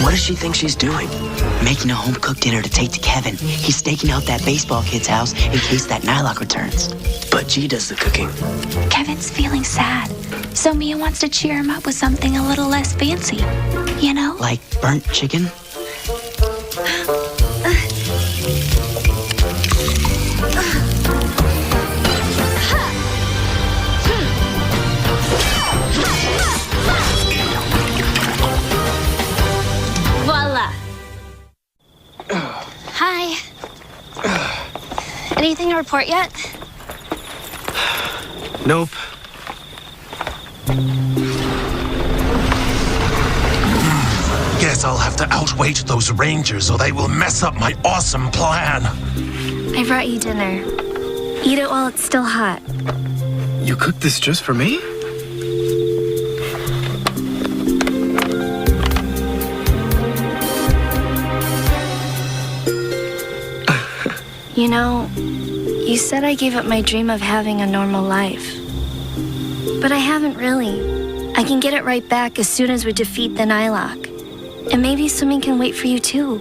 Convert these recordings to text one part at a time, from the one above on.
What does she think she's doing? Making a home-cooked dinner to take to Kevin. He's staking out that baseball kid's house in case that Nightlok returns. But G does the cooking. Kevin's feeling sad, so Mia wants to cheer him up with something a little less fancy. You know? Like burnt chicken? Voila. Hi. Anything to report yet? Nope. Guess I'll have to outweight those rangers or they will mess up my awesome plan. I brought you dinner. Eat it while it's still hot. You cooked this just for me? You know, you said I gave up my dream of having a normal life. But I haven't really. I can get it right back as soon as we defeat the Nightlok. And maybe swimming can wait for you too.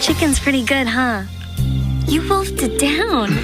Chicken's pretty good, huh? You wolfed it down.